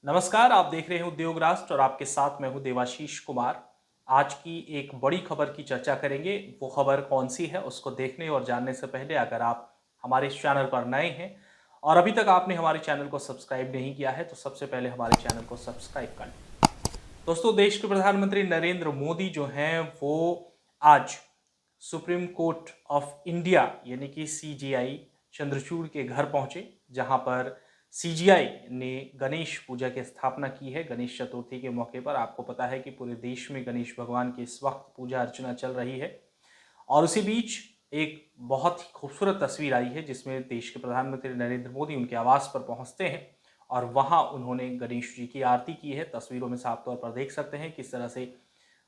नमस्कार, आप देख रहे हैं उद्योग राष्ट्र और आपके साथ मैं हूं देवाशीष कुमार। आज की एक बड़ी खबर की चर्चा करेंगे। वो खबर कौन सी है उसको देखने और जानने से पहले अगर आप हमारे इस चैनल पर नए हैं और अभी तक आपने हमारे चैनल को सब्सक्राइब नहीं किया है तो सबसे पहले हमारे चैनल को सब्सक्राइब कर लें। दोस्तों, देश के प्रधानमंत्री नरेंद्र मोदी जो हैं वो आज सुप्रीम कोर्ट ऑफ इंडिया यानी कि सीजीआई चंद्रचूड़ के घर पहुंचे, जहां पर सीजीआई ने गणेश पूजा की स्थापना की है। गणेश चतुर्थी के मौके पर आपको पता है कि पूरे देश में गणेश भगवान की इस वक्त पूजा अर्चना चल रही है और उसी बीच एक बहुत ही खूबसूरत तस्वीर आई है जिसमें देश के प्रधानमंत्री नरेंद्र मोदी उनके आवास पर पहुंचते हैं और वहां उन्होंने गणेश जी की आरती की है। तस्वीरों में साफ तौर पर देख सकते हैं किस तरह से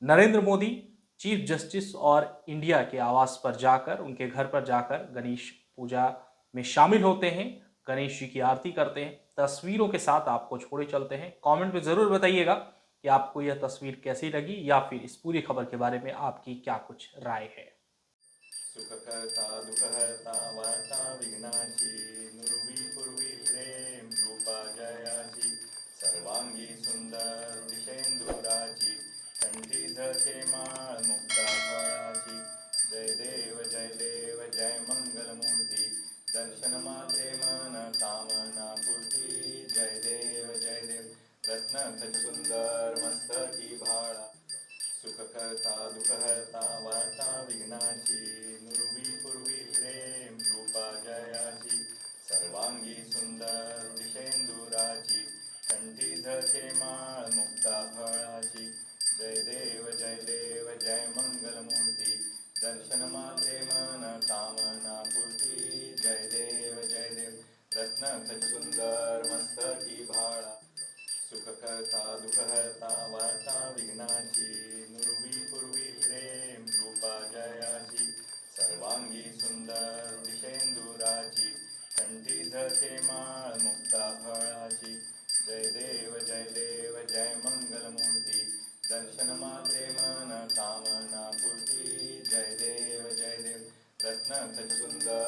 नरेंद्र मोदी चीफ जस्टिस और इंडिया के आवास पर जाकर, उनके घर पर जाकर गणेश पूजा में शामिल होते हैं, गणेश जी की आरती करते हैं। तस्वीरों के साथ आपको छोड़े चलते हैं। कमेंट में ज़रूर बताइएगा कि आपको यह तस्वीर कैसी लगी या फिर इस पूरी खबर के बारे में आपकी क्या कुछ राय है। सुखकर्ता दुःखहर्ता वार्ता विघ्नाची नुरवी पूर्वी प्रेम कृपा जयाची सर्वांगी सुंदर विषेंदुराची कंठी धरते माळ मुक्ता फळाची जय देव जय मंगलमूर्ती दर्शन मात्रे मन कामना पूर्ती जय देव रत्न खच सुंदर मस्तकी भाळा सुखकर्ता दुःखहर्ता वार्ता विघ्नाची नुरवी पूर्वी प्रेम कृपा जयाची सर्वांगी सुंदर विषेंदुराची कंठी धरते माळ मुक्ता फळाची जय देव जय मंगलमूर्ती दर्शन मात्रे मन कामना पूर्ती जय देव रत्न खच सुंदर मस्तकी भाळा सुखकर्ता दुःखहर्ता वार्ता विघ्नाची नुरवी पूर्वी प्रेम कृपा जयाची सर्वांगी सुंदर विषेंदुराची कंठी धरते माळ मुक्ता फळाची जय देव जय मंगलमूर्ती दर्शन मात्रे मन कामना पूर्ती जय देव रत्न खच सुंदर